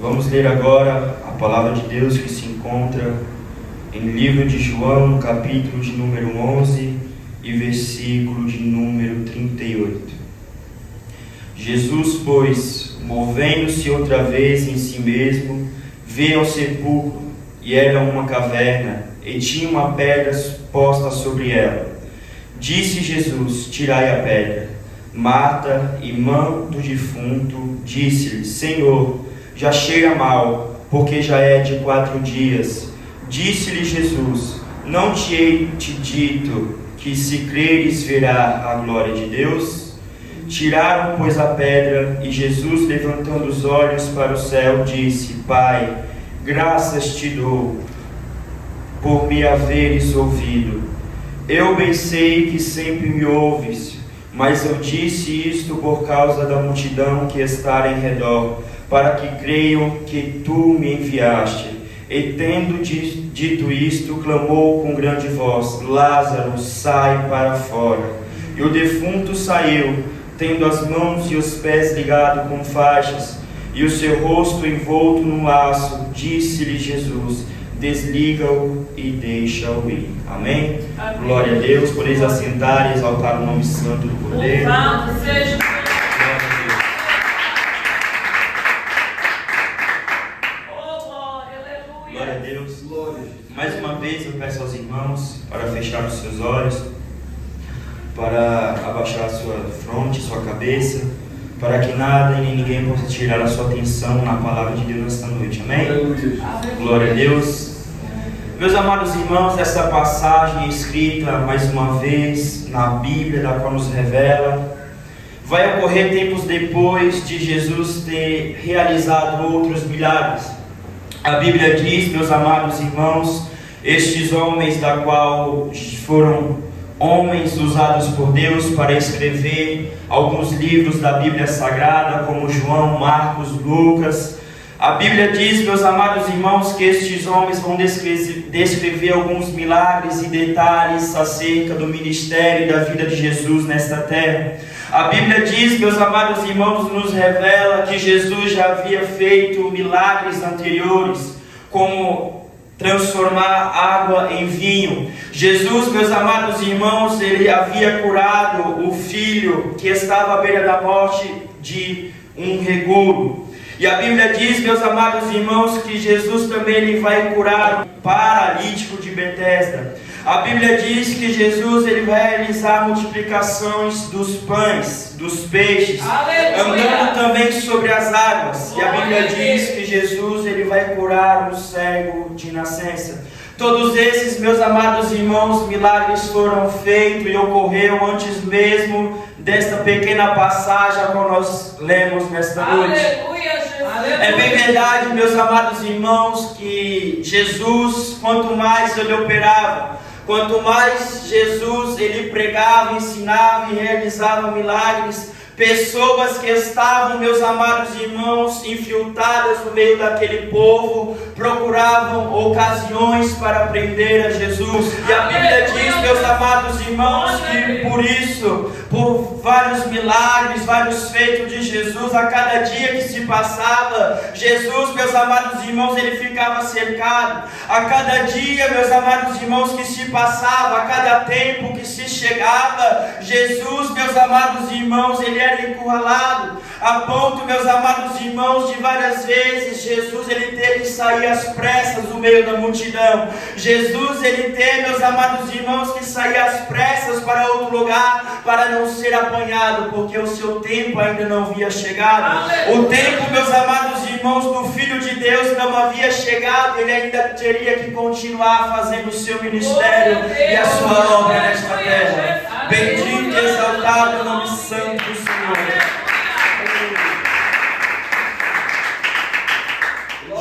Vamos ler agora a palavra de Deus que se encontra em livro de João, capítulo de número 11 e versículo de número 38. Jesus, pois, movendo-se outra vez em si mesmo, veio ao sepulcro, e era uma caverna, e tinha uma pedra posta sobre ela. Disse Jesus: tirai a pedra. Marta, irmã do defunto, disse-lhe: Senhor, já cheira mal, porque já é de 4 dias. Disse-lhe Jesus: não te hei te dito que, se creres, verá a glória de Deus? Tiraram, pois, a pedra, e Jesus, levantando os olhos para o céu, disse: Pai, graças te dou por me haveres ouvido. Eu bem sei que sempre me ouves, mas eu disse isto por causa da multidão que está em redor, para que creiam que tu me enviaste. E tendo dito isto, clamou com grande voz: Lázaro, sai para fora. E o defunto saiu, tendo as mãos e os pés ligados com faixas, e o seu rosto envolto num laço. Disse-lhe Jesus: desliga-o e deixa-o ir. Amém? Amém. Glória a Deus. Podeis assentar e exaltar o nome santo do Cordeiro. Louvado seja Glória a Deus. Mais uma vez eu peço aos irmãos para fechar os seus olhos, para abaixar a sua fronte, sua cabeça, para que nada e nem ninguém possa tirar a sua atenção na palavra de Deus nesta noite. Amém? Glória a Deus. Meus amados irmãos, essa passagem é escrita mais uma vez na Bíblia, da qual nos revela, vai ocorrer tempos depois de Jesus ter realizado outros milagres. A Bíblia diz, meus amados irmãos, estes homens da qual foram homens usados por Deus para escrever alguns livros da Bíblia Sagrada, como João, Marcos, Lucas. A Bíblia diz, meus amados irmãos, que estes homens vão descrever alguns milagres e detalhes acerca do ministério e da vida de Jesus nesta terra. A Bíblia diz, meus amados irmãos, nos revela que Jesus já havia feito milagres anteriores, como transformar água em vinho. Jesus, meus amados irmãos, ele havia curado o filho que estava à beira da morte de um regouro. E a Bíblia diz, meus amados irmãos, que Jesus também ele vai curar o paralítico de Betesda. A Bíblia diz que Jesus ele vai realizar multiplicações dos pães, dos peixes, andando também sobre as águas. E a Bíblia diz que Jesus ele vai curar o cego de nascença. Todos esses, meus amados irmãos, milagres foram feitos e ocorreram antes mesmo desta pequena passagem a qual nós lemos nesta noite. É bem verdade, meus amados irmãos, que Jesus, quanto mais ele operava, quanto mais Jesus ele pregava, ensinava e realizava milagres, pessoas que estavam, meus amados irmãos, infiltradas no meio daquele povo, procuravam ocasiões para prender a Jesus. E a Bíblia diz, meus amados irmãos, que por isso, por vários milagres, vários feitos de Jesus, a cada dia que se passava, Jesus, meus amados irmãos, ele ficava cercado. A cada dia, meus amados irmãos, que se passava, a cada tempo que se chegava, Jesus, meus amados irmãos, ele era encurralado, a ponto, meus amados irmãos, de várias vezes Jesus ele teve que sair às pressas do meio da multidão. Jesus ele teve, meus amados irmãos, que sair às pressas para outro lugar, para não ser apanhado, porque o seu tempo ainda não havia chegado. O tempo, meus amados irmãos, do Filho de Deus não havia chegado. Ele ainda teria que continuar fazendo o seu ministério e a sua obra nesta terra. Bendito e exaltado o nome santo do Senhor.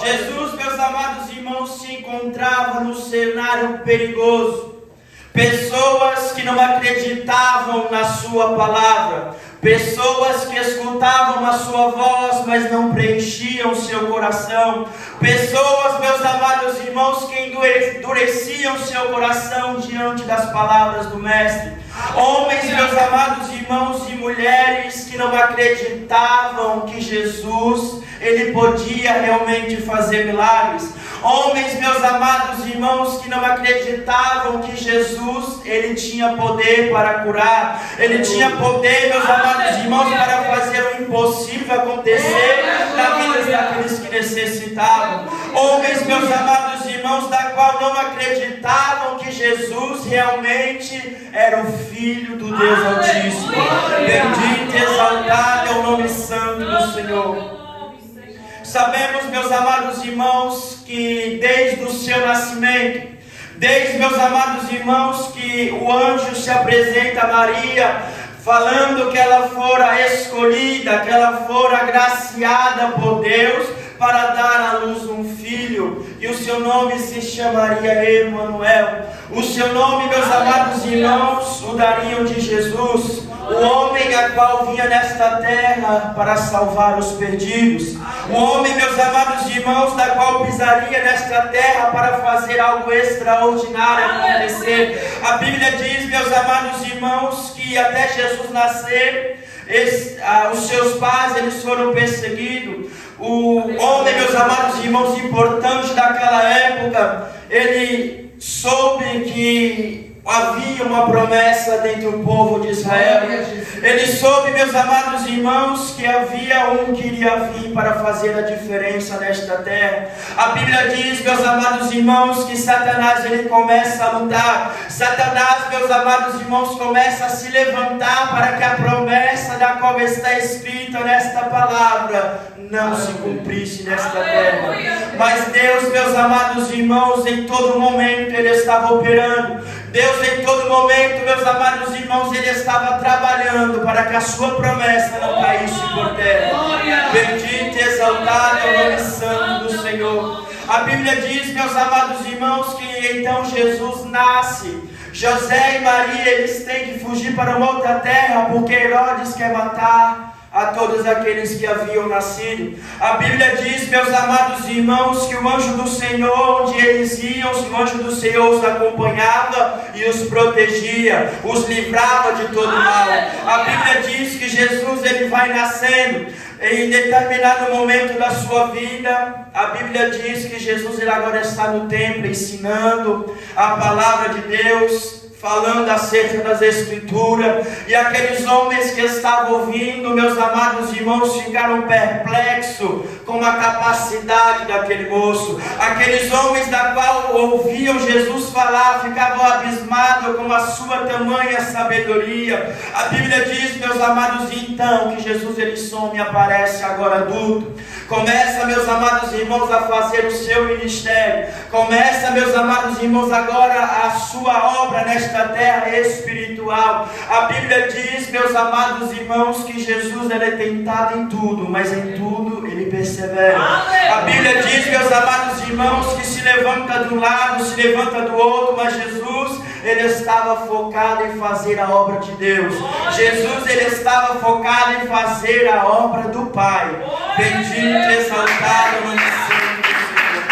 Jesus, meus amados irmãos, se encontrava no cenário perigoso. Pessoas que não acreditavam na sua palavra, pessoas que escutavam a sua voz, mas não preenchiam seu coração, pessoas, meus amados irmãos, que endureciam seu coração diante das palavras do Mestre. Homens, meus amados irmãos, e mulheres que não acreditavam que Jesus ele podia realmente fazer milagres. Homens, meus amados irmãos, que não acreditavam que Jesus, ele tinha poder para curar, ele tinha poder, meus amados irmãos, para fazer o impossível acontecer na vida daqueles que necessitavam. Homens, meus amados irmãos, da qual não acreditavam que Jesus realmente era o Filho do Deus Altíssimo. Bendito e exaltado é o nome santo do Senhor. Sabemos, meus amados irmãos, que desde o seu nascimento, desde, meus amados irmãos, que o anjo se apresenta a Maria, falando que ela fora escolhida, que ela fora agraciada por Deus para dar à luz um filho, e o seu nome se chamaria Emanuel. O seu nome, meus amados irmãos, o dariam de Jesus, o homem a qual vinha nesta terra para salvar os perdidos, o homem, meus amados irmãos, da qual pisaria nesta terra para fazer algo extraordinário acontecer. A Bíblia diz, meus amados irmãos, que até Jesus nascer, os seus pais, eles foram perseguidos. O homem, meus amados irmãos, importante daquela época, ele soube que havia uma promessa dentro do povo de Israel. Ele soube, meus amados irmãos, que havia um que iria vir para fazer a diferença nesta terra. A Bíblia diz, meus amados irmãos, que Satanás, ele começa a lutar. Satanás, meus amados irmãos, começa a se levantar para que a promessa da qual está escrita nesta palavra não se cumprisse nesta terra. Mas Deus, meus amados irmãos, em todo momento ele estava operando. Deus, em todo momento, meus amados irmãos, ele estava trabalhando para que a sua promessa não caísse por terra. Bendito e exaltado é o nome santo do Senhor. A Bíblia diz, meus amados irmãos, que então Jesus nasce. José e Maria, eles têm que fugir para uma outra terra, porque Herodes quer matar a todos aqueles que haviam nascido. A Bíblia diz, meus amados irmãos, que o anjo do Senhor, onde eles iam, o anjo do Senhor os acompanhava e os protegia, os livrava de todo mal. A Bíblia diz que Jesus, ele vai nascendo. Em determinado momento da sua vida, a Bíblia diz que Jesus, ele agora está no templo ensinando a palavra de Deus, falando acerca das Escrituras, e aqueles homens que estavam ouvindo, meus amados irmãos, ficaram perplexos com a capacidade daquele moço. Aqueles homens da qual ouviam Jesus falar, ficavam abismados com a sua tamanha sabedoria. A Bíblia diz, meus amados, então, que Jesus, ele some e aparece agora adulto. Começa, meus amados irmãos, a fazer o seu ministério. Começa, meus amados irmãos, agora a sua obra nesta terra espiritual. A Bíblia diz, meus amados irmãos, que Jesus, ele é tentado em tudo, mas em tudo ele persevera. A Bíblia diz, meus amados irmãos, que se levanta de um lado, se levanta do outro, mas Jesus, ele estava focado em fazer a obra de Deus. Jesus, ele estava focado em fazer a obra do Pai. Bendito e exaltado no nome santo do Senhor.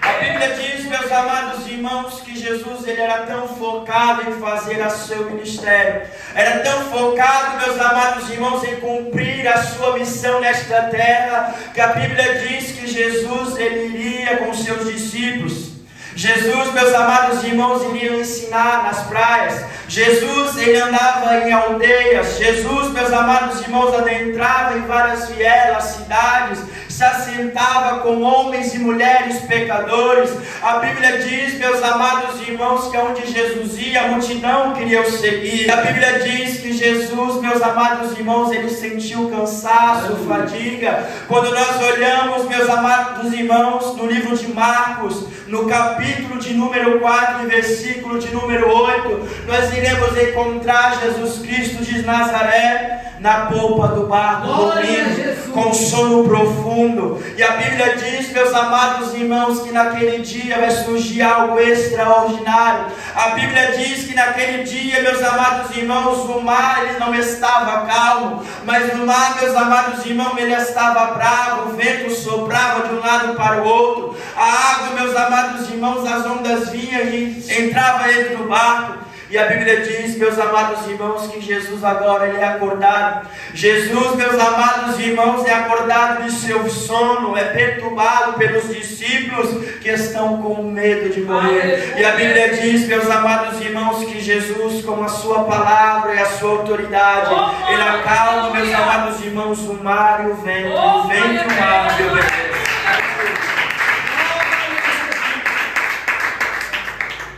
A Bíblia diz, meus amados irmãos, que Jesus, ele era tão focado em fazer o seu ministério, era tão focado, meus amados irmãos, em cumprir a sua missão nesta terra, que a Bíblia diz que Jesus, ele iria com seus discípulos. Jesus, meus amados irmãos, iria ensinar nas praias. Jesus, ele andava em aldeias. Jesus, meus amados irmãos, adentrava em várias vielas, cidades, se assentava com homens e mulheres pecadores. A Bíblia diz, meus amados irmãos, que onde Jesus ia, a multidão queria o seguir. A Bíblia diz que Jesus, meus amados irmãos, ele sentiu cansaço, fadiga. Quando nós olhamos, meus amados irmãos, no livro de Marcos, no capítulo de número 4, versículo de número 8, nós iremos encontrar Jesus Cristo de Nazaré na polpa do barco, dormindo, com sono profundo. E a Bíblia diz, meus amados irmãos, que naquele dia vai surgir algo extraordinário. A Bíblia diz que naquele dia, meus amados irmãos, o mar, ele não estava calmo, mas no mar, meus amados irmãos, ele estava bravo, o vento soprava de um lado para o outro, a água, meus amados irmãos, as ondas vinham e entravam dentro do barco. E a Bíblia diz, meus amados irmãos, que Jesus agora ele é acordado. Jesus, meus amados irmãos, é acordado de seu sono, é perturbado pelos discípulos que estão com medo de morrer. E a Bíblia diz, meus amados irmãos, que Jesus, com a sua palavra e a sua autoridade, ele acalma, meus amados irmãos, o mar e o vento. O vento e o mar, meu Deus.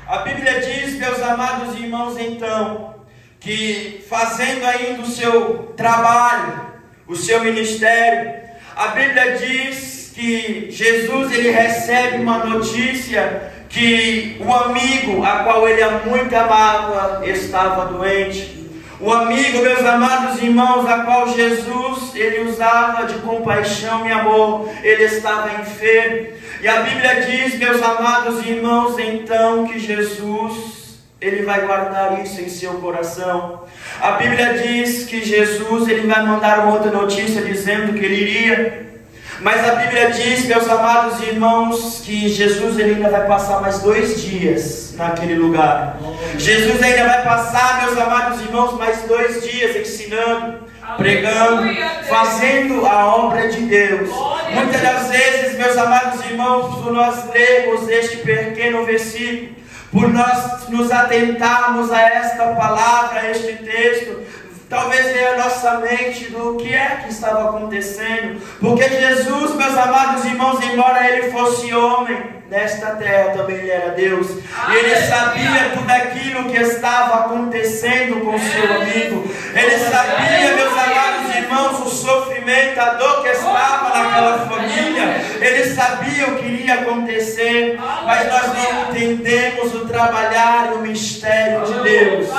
A Bíblia diz, meus amados irmãos, então, que fazendo ainda o seu trabalho, o seu ministério, a Bíblia diz que Jesus ele recebe uma notícia que o amigo a qual ele muito amava estava doente. O amigo, meus amados irmãos, a qual Jesus ele usava de compaixão e amor, ele estava enfermo. E a Bíblia diz, meus amados irmãos, então que Jesus ele vai guardar isso em seu coração. A Bíblia diz que Jesus ele vai mandar uma outra notícia dizendo que ele iria. Mas a Bíblia diz, meus amados irmãos, que Jesus ele ainda vai passar mais 2 dias naquele lugar. Jesus ainda vai passar, meus amados irmãos, mais 2 dias ensinando, pregando, fazendo a obra de Deus. Muitas das vezes, meus amados irmãos, por nós lermos este pequeno versículo, por nós nos atentarmos a esta palavra, a este texto, talvez venha a nossa mente do que é que estava acontecendo. Porque Jesus, meus amados irmãos, embora ele fosse homem, nesta terra também ele era Deus. E ele sabia tudo aquilo que estava acontecendo com seu amigo. Ele sabia, meus amados irmãos, o sofrimento, a dor que estava naquela família. Ele sabia o que iria acontecer. Mas nós não entendemos o trabalhar e o mistério de Deus.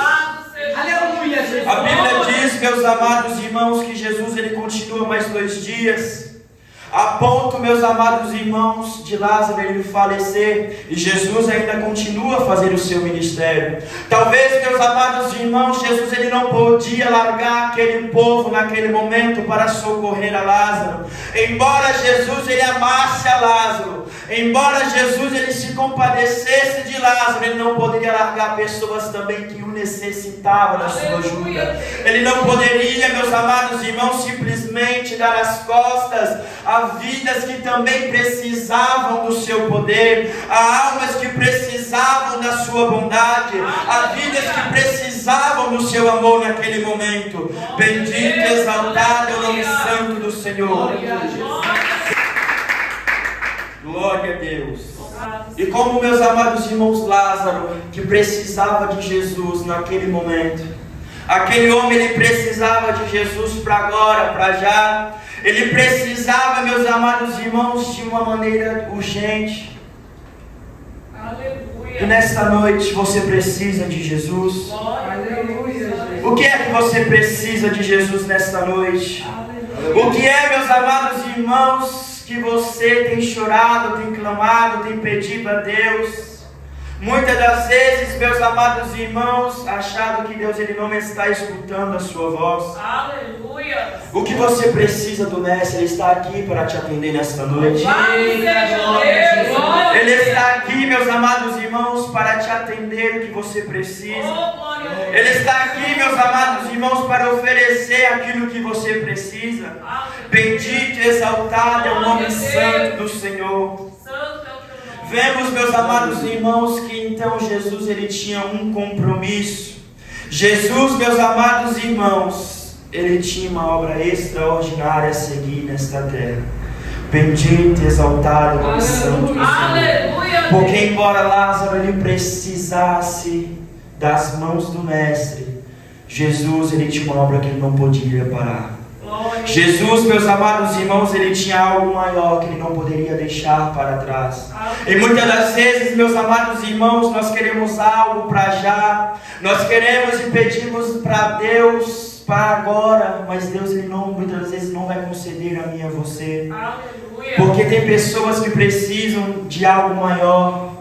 Aleluia, Jesus. A Bíblia diz, meus amados irmãos, que Jesus ele continua mais 2 dias, a ponto, meus amados irmãos, de Lázaro ele falecer, e Jesus ainda continua a fazer o seu ministério. Talvez, meus amados irmãos, Jesus ele não podia largar aquele povo naquele momento para socorrer a Lázaro. Embora Jesus ele amasse a Lázaro, embora Jesus ele se compadecesse de Lázaro, ele não poderia largar pessoas também que o necessitavam da sua ajuda. Ele não poderia, meus amados irmãos, simplesmente dar as costas a vidas que também precisavam do seu poder, a almas que precisavam da sua bondade, a vidas que precisavam do seu amor naquele momento. Bendito e exaltado é o nome santo do Senhor. Glória a Deus. E como, meus amados irmãos, Lázaro, que precisava de Jesus naquele momento, aquele homem ele precisava de Jesus para agora, para já. Ele precisava, meus amados irmãos, de uma maneira urgente. Aleluia. E nesta noite você precisa de Jesus. Aleluia. O que é que você precisa de Jesus nesta noite? Aleluia. O que é, meus amados irmãos, que você tem chorado, tem clamado, tem pedido a Deus? Muitas das vezes, meus amados irmãos, achado que Deus ele não está escutando a sua voz. Aleluia. O que você precisa do Mestre? Ele está aqui para te atender nesta noite. Ele está aqui, meus amados irmãos, para te atender o que você precisa. Ele está aqui, meus amados irmãos, para oferecer aquilo que você precisa. Bendito e exaltado é o nome santo do Senhor. Vemos, meus amados irmãos, que então Jesus ele tinha um compromisso. Jesus, meus amados irmãos, ele tinha uma obra extraordinária a seguir nesta terra. Bendito e exaltado é o nome santo do Senhor. Porque embora Lázaro ele precisasse das mãos do Mestre, Jesus ele tinha uma obra que ele não podia parar. Jesus, meus amados irmãos, ele tinha algo maior que ele não poderia deixar para trás. E muitas das vezes, meus amados irmãos, nós queremos algo para já, nós queremos e pedimos para Deus para agora, mas Deus ele não, muitas vezes não vai conceder a mim e a você. Porque tem pessoas que precisam de algo maior.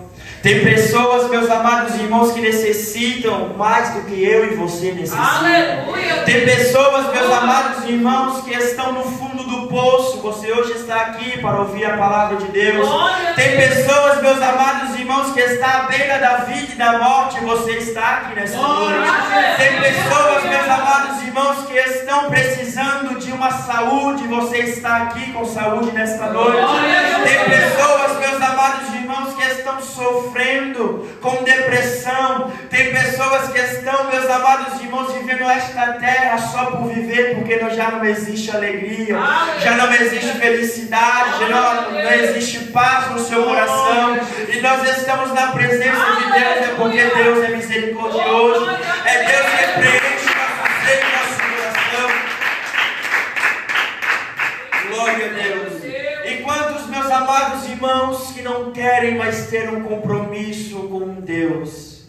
Tem pessoas, meus amados irmãos, que necessitam mais do que eu e você necessitam. Aleluia. Tem pessoas, meus amados irmãos, que estão no fundo do poço. Você hoje está aqui para ouvir a palavra de Deus. Tem pessoas, meus amados irmãos, que estão à beira da vida e da morte. Você está aqui nessa noite. Tem pessoas, meus amados irmãos, que estão precisando de uma saúde. Você está aqui com saúde nesta noite. Tem pessoas, meus amados irmãos, que estão sofrendo com depressão. Tem pessoas que estão, meus amados irmãos, vivendo esta terra só por viver, porque já não existe alegria, já não existe felicidade, já não existe paz no seu coração. E nós estamos na presença de Deus, é porque Deus é misericordioso, é Deus que preenche nosso ser e nosso coração. Glória a Deus. E quantos, meus amados irmãos, que não querem mais ter um compromisso com Deus?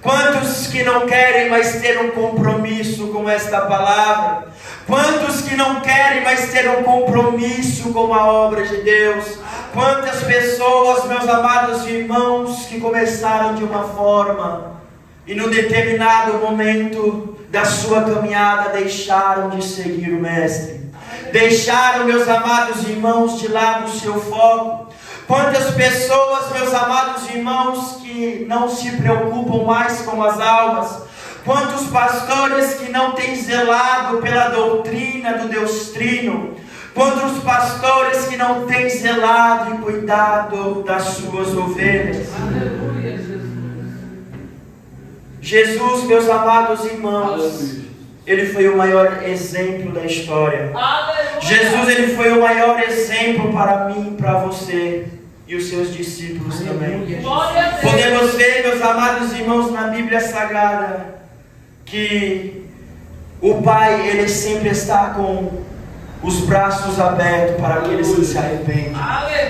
Quantos que não querem mais ter um compromisso com esta palavra? Quantos que não querem mais ter um compromisso com a obra de Deus? Quantas pessoas, meus amados irmãos, que começaram de uma forma e num determinado momento da sua caminhada deixaram de seguir o Mestre? Deixaram, meus amados irmãos, de lado o seu foco. Quantas pessoas, meus amados irmãos, que não se preocupam mais com as almas. Quantos pastores que não têm zelado pela doutrina do Deus Trino. Quantos pastores que não têm zelado e cuidado das suas ovelhas. Aleluia, Jesus, meus amados irmãos, Ele foi o maior exemplo da história. Aleluia. Jesus, Ele foi o maior exemplo para mim, para você e os seus discípulos também. Podemos ver, meus amados irmãos, na Bíblia Sagrada, que o Pai, Ele sempre está com os braços abertos para aqueles que se arrependem.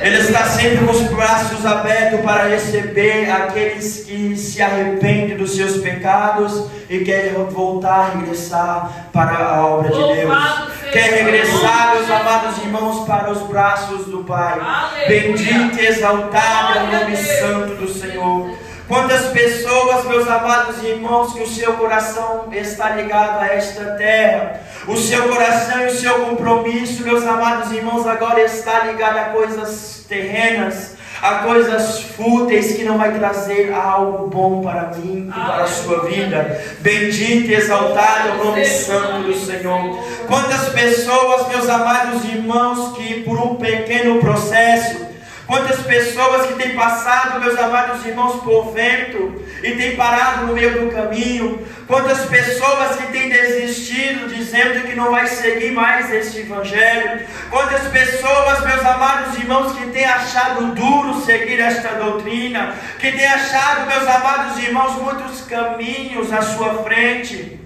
Ele está sempre com os braços abertos para receber aqueles que se arrependem dos seus pecados e querem voltar, regressar para a obra de Deus. Quer regressar, meus amados irmãos, para os braços do Pai. Bendito e exaltado é o nome santo do Senhor. Quantas pessoas, meus amados irmãos, que o seu coração está ligado a esta terra. O seu coração e o seu compromisso, meus amados irmãos, agora está ligado a coisas terrenas, a coisas fúteis que não vai trazer algo bom para mim e para a sua vida. Bendito e exaltado é o nome santo do Senhor. Quantas pessoas, meus amados irmãos, que por um pequeno processo, quantas pessoas que têm passado, meus amados irmãos, por vento e têm parado no meio do caminho. Quantas pessoas que têm desistido, dizendo que não vai seguir mais este evangelho. Quantas pessoas, meus amados irmãos, que têm achado duro seguir esta doutrina, que têm achado, meus amados irmãos, muitos caminhos à sua frente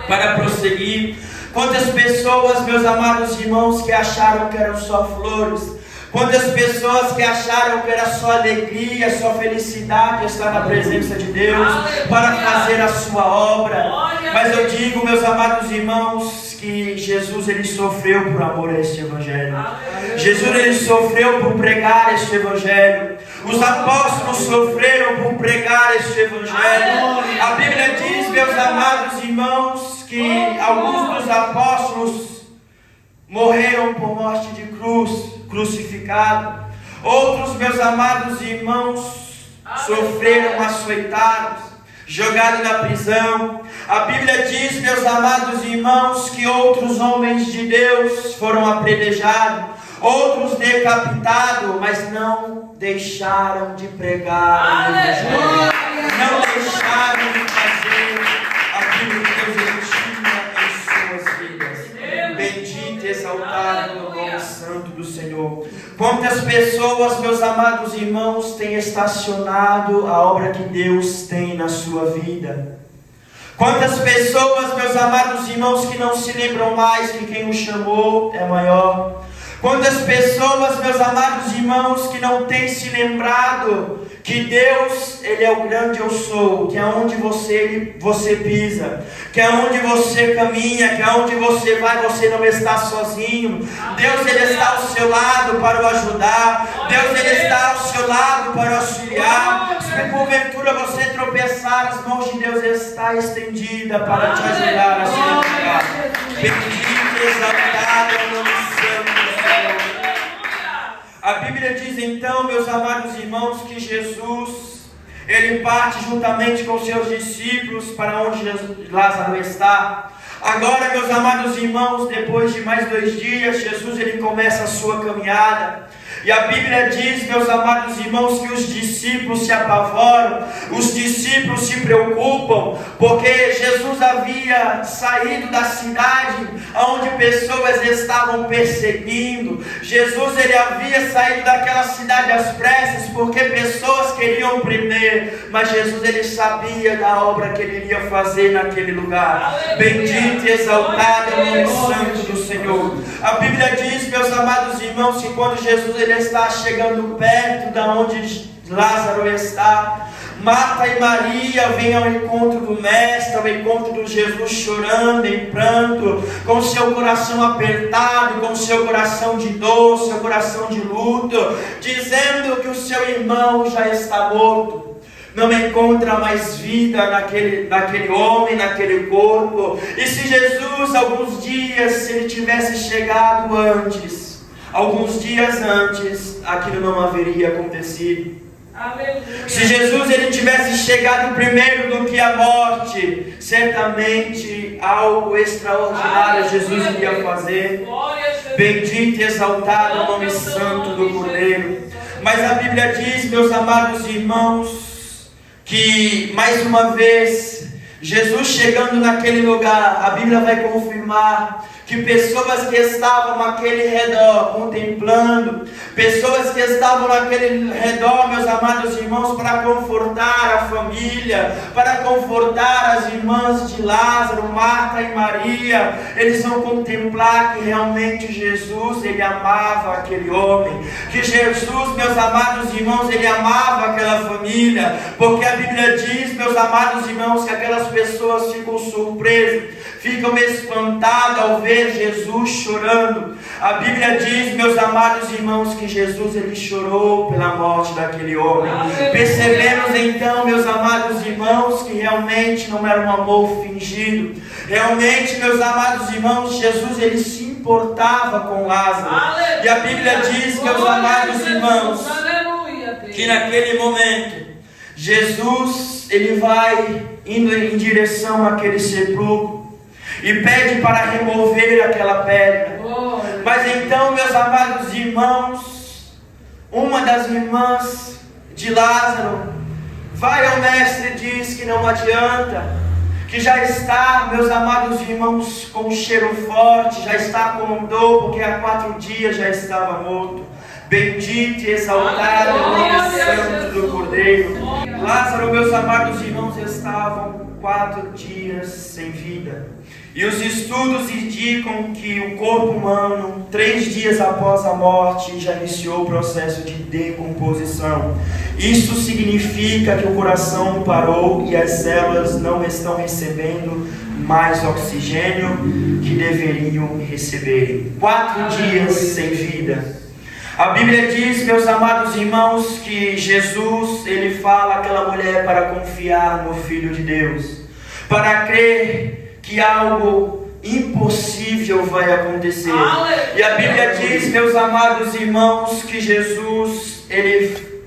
para prosseguir. Quantas pessoas, meus amados irmãos, que acharam que eram só flores. Quantas pessoas que acharam que era só alegria, só felicidade estar na presença de Deus, para fazer a sua obra. Mas eu digo, meus amados irmãos, que Jesus, Ele sofreu por amor a este evangelho. Jesus, Ele sofreu por pregar este evangelho. Os apóstolos sofreram por pregar este evangelho. A Bíblia diz, meus amados irmãos, que alguns dos apóstolos morreram por morte de cruz, crucificado. Outros, meus amados irmãos, sofreram açoitados, jogados na prisão. A Bíblia diz, meus amados irmãos, que outros homens de Deus foram apedrejados, outros decapitados, mas não deixaram de pregar o evangelho. Não deixaram de fazer aquilo que Deus tinha em suas vidas. Bendito e exaltado o nome santo do Senhor. Quantas pessoas, meus amados irmãos, têm estacionado a obra que Deus tem na sua vida? Quantas pessoas, meus amados irmãos, que não se lembram mais que quem o chamou é maior? Quantas pessoas, meus amados irmãos, que não têm se lembrado que Deus, Ele é o grande eu sou, que aonde você pisa, que aonde você caminha, que aonde você vai, você não está sozinho. Deus, Ele está ao seu lado para o ajudar. Deus, Ele está ao seu lado para auxiliar. Se porventura você tropeçar, as mãos de Deus está estendida para te ajudar a se levantar. Bendito e exaltado é o nome santo do Senhor. A Bíblia diz então, meus amados irmãos, que Jesus, Ele parte juntamente com seus discípulos para onde Lázaro está. Agora, meus amados irmãos, depois de mais 2 dias, Jesus ele começa a sua caminhada. E a Bíblia diz, meus amados irmãos, que os discípulos se apavoram, os discípulos se preocupam, porque Jesus havia saído da cidade onde pessoas estavam perseguindo. Jesus ele havia saído daquela cidade às pressas, porque pessoas queriam prender, mas Jesus ele sabia da obra que ele iria fazer naquele lugar. Bendito e exaltado é o nome santo do Senhor. A Bíblia diz, meus amados irmãos, que quando Jesus ele está chegando perto da onde Lázaro está, Marta e Maria vêm ao encontro do Mestre, ao encontro de Jesus, chorando em pranto, com seu coração apertado, com seu coração de dor, seu coração de luto, dizendo que o seu irmão já está morto. Não encontra mais vida naquele homem, naquele corpo. E se Jesus, alguns dias, se ele tivesse chegado antes, alguns dias antes, aquilo não haveria acontecido. Aleluia. Se Jesus ele tivesse chegado primeiro do que a morte, certamente algo extraordinário Jesus iria fazer. Bendito e exaltado o nome santo do Cordeiro. Mas a Bíblia diz, meus amados irmãos, que mais uma vez, Jesus chegando naquele lugar, a Bíblia vai confirmar que pessoas que estavam naquele redor contemplando, pessoas que estavam naquele redor, meus amados irmãos, para confortar a família, para confortar as irmãs de Lázaro, Marta e Maria, eles vão contemplar que realmente Jesus, ele amava aquele homem, que Jesus, meus amados irmãos, ele amava aquela família, porque a Bíblia diz, meus amados irmãos, que aquelas pessoas ficam surpresas, ficam espantadas ao ver Jesus chorando. A Bíblia diz, meus amados irmãos, que Jesus ele chorou pela morte daquele homem. Percebemos então, meus amados irmãos, que realmente não era um amor fingido. Realmente, meus amados irmãos, Jesus ele se importava com Lázaro. E a Bíblia diz, meus amados irmãos, que naquele momento Jesus ele vai indo em direção àquele sepulcro e pede para remover aquela pedra. Mas então, meus amados irmãos, uma das irmãs de Lázaro vai ao mestre e diz que não adianta, que já está, meus amados irmãos, com um cheiro forte, já está com dor, porque há 4 dias já estava morto. Bendito e exaltado é o nome santo do Cordeiro. Lázaro, meus amados irmãos, estavam 4 dias sem vida. E os estudos indicam que o corpo humano, 3 dias após a morte, já iniciou o processo de decomposição. Isso significa que o coração parou e as células não estão recebendo mais oxigênio que deveriam receber. 4 dias sem vida. A Bíblia diz, meus amados irmãos, que Jesus, ele fala àquela mulher para confiar no Filho de Deus, para crer que algo impossível vai acontecer. E a Bíblia diz, meus amados irmãos, que Jesus, ele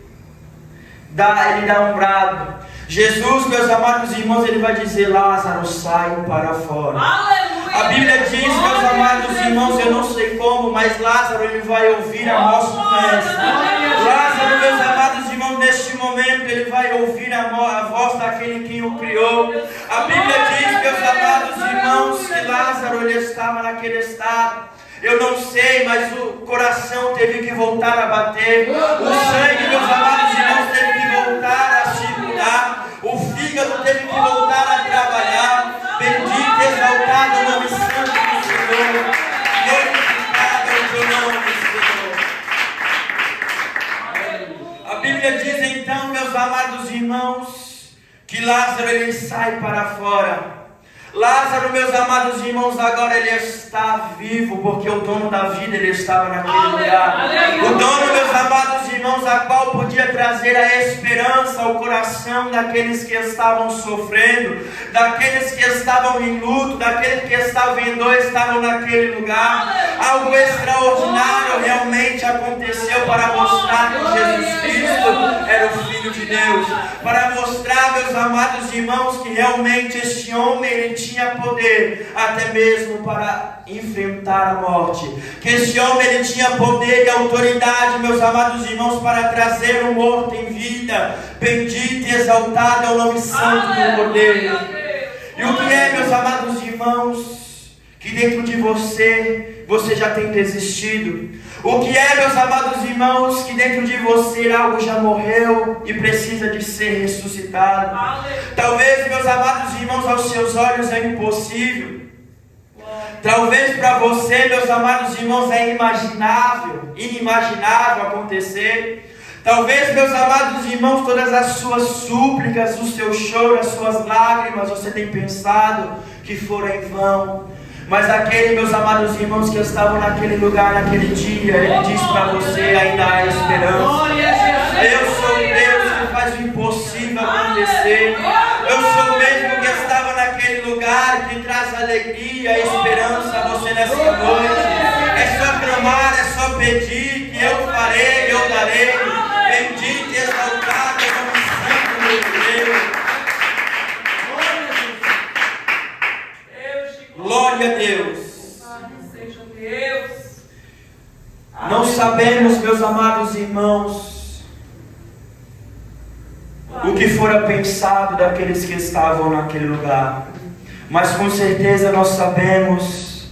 dá um brado. Jesus, meus amados irmãos, ele vai dizer, Lázaro, sai para fora. A Bíblia diz, meus amados irmãos, eu não sei como, mas Lázaro, ele vai ouvir a voz do Mestre. Lázaro, meus amados irmãos, neste momento, ele vai ouvir a voz daquele que o criou. A Bíblia diz, meus amados irmãos, que Lázaro, ele estava naquele estado. Eu não sei, mas o coração teve que voltar a bater. O sangue, meus amados irmãos, teve que voltar a circular. O fígado teve que voltar a trabalhar. Bendito e exaltado o nome santo do Senhor. Glorificado é o teu nome, Senhor. A Bíblia diz então, meus Lázaro ele sai para fora. Lázaro, meus amados irmãos, agora ele está vivo, porque o dono da vida ele estava naquele lugar. O dono, meus amados irmãos, a qual podia trazer a esperança ao coração daqueles que estavam sofrendo, daqueles que estavam em luto, daqueles que estavam em dor, estavam naquele lugar. Algo extraordinário realmente aconteceu para mostrar que Jesus Cristo era o Filho de Deus, para mostrar, meus amados irmãos, que realmente este homem ele tinha poder até mesmo para enfrentar a morte, que este homem ele tinha poder e autoridade, meus amados irmãos, para trazer o morto em vida. Bendito e exaltado é o nome santo do Cordeiro. E o que é, meus amados irmãos, que dentro de você já tem desistido? O que é, meus amados irmãos, que dentro de você algo já morreu e precisa de ser ressuscitado? Talvez, meus amados irmãos, aos seus olhos é impossível. Talvez para você, meus amados irmãos, é inimaginável acontecer. Talvez, meus amados irmãos, todas as suas súplicas, o seu choro, as suas lágrimas, você tem pensado que foram em vão. Mas aquele, meus amados irmãos, que estavam naquele lugar, naquele dia, ele diz para você, ainda há esperança. Eu sou o Deus que faz o impossível acontecer. Eu sou o mesmo que estava naquele lugar, que traz alegria e esperança a você nessa noite. É só clamar, é só pedir, que eu farei, eu darei. Bendito e exaltado é o nome santo do Deus. Glória a Deus. Seja Deus. Não sabemos, meus amados irmãos, o que fora pensado daqueles que estavam naquele lugar. Mas com certeza nós sabemos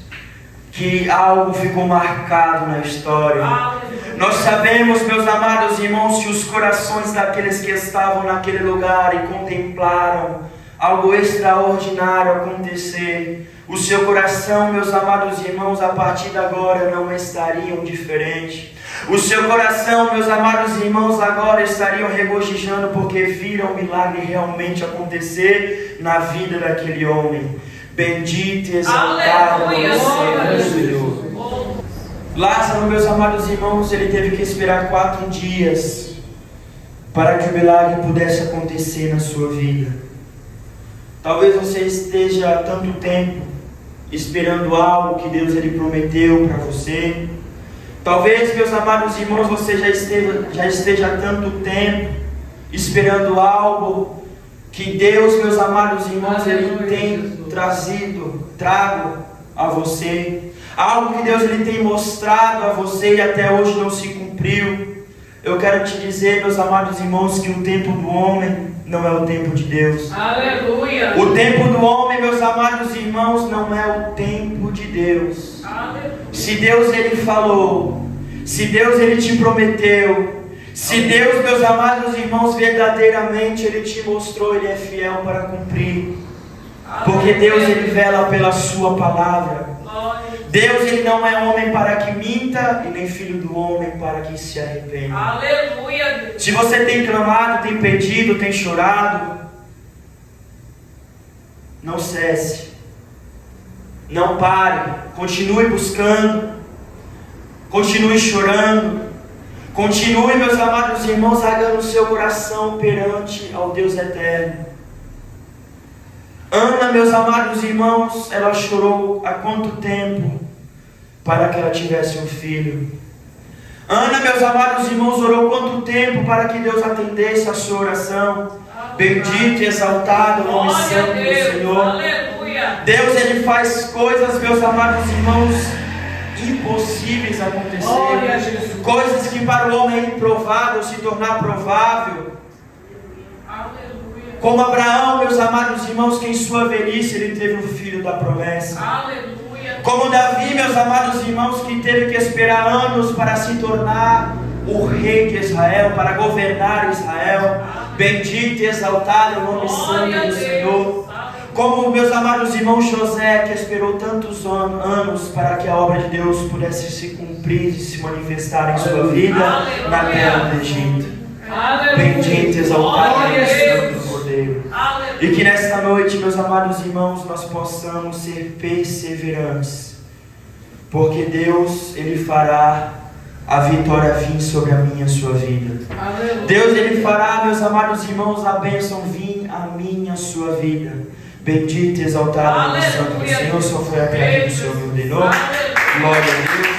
que algo ficou marcado na história. Nós sabemos, meus amados irmãos, que os corações daqueles que estavam naquele lugar e contemplaram algo extraordinário acontecer, o seu coração, meus amados irmãos, a partir de agora não estariam diferente. O seu coração, meus amados irmãos, agora estariam regozijando porque viram o milagre realmente acontecer na vida daquele homem. Bendito e exaltado é o Senhor. Lázaro, meus amados irmãos, ele teve que esperar 4 dias para que o milagre pudesse acontecer na sua vida. Talvez você esteja há tanto tempo esperando algo que Deus ele prometeu para você. Talvez, meus amados irmãos, você já esteja há tanto tempo esperando algo que Deus, meus amados irmãos, ele tem trago a você. Algo que Deus ele tem mostrado a você e até hoje não se cumpriu. Eu quero te dizer, meus amados irmãos, que o tempo do homem não é o tempo de Deus. Aleluia. O tempo do homem, meus amados irmãos, não é o tempo de Deus. Aleluia. Se Deus ele falou, se Deus ele te prometeu, se Deus, meus amados irmãos, verdadeiramente ele te mostrou, ele é fiel para cumprir. Porque Deus ele vela pela sua palavra. Deus ele não é homem para que minta e nem filho do homem para que se arrependa. Aleluia. Se você tem clamado, tem pedido, tem chorado, não cesse, não pare, continue buscando, continue chorando, continue, meus amados irmãos, largando o seu coração perante ao Deus eterno. Ana, meus amados irmãos, ela chorou há quanto tempo para que ela tivesse um filho? Ana, meus amados irmãos, orou quanto tempo para que Deus atendesse a sua oração? Bendito e exaltado o nome santo do Senhor. Aleluia. Deus ele faz coisas, meus amados irmãos, impossíveis acontecerem. Coisas que para o homem é improvável se tornar provável. Como Abraão, meus amados irmãos, que em sua velhice ele teve um filho da promessa. Aleluia. Como Davi, meus amados irmãos, que teve que esperar anos para se tornar o rei de Israel, para governar Israel. Bendito e exaltado é o nome santo do Senhor. Como, meus amados irmãos, José, que esperou tantos anos para que a obra de Deus pudesse se cumprir e se manifestar em sua vida na terra do Egito. Bendito e exaltado é o Senhor do Cordeiro. Aleluia. E que nesta noite, meus amados irmãos, nós possamos ser perseverantes. Porque Deus, Ele fará a vitória vir sobre a minha e a sua vida. Aleluia. Deus, Ele fará, meus amados irmãos, a bênção vir a minha e a sua vida. Bendito e exaltado o nome santo do Senhor, só foi a terra que o Senhor me ordenou. Glória a Deus.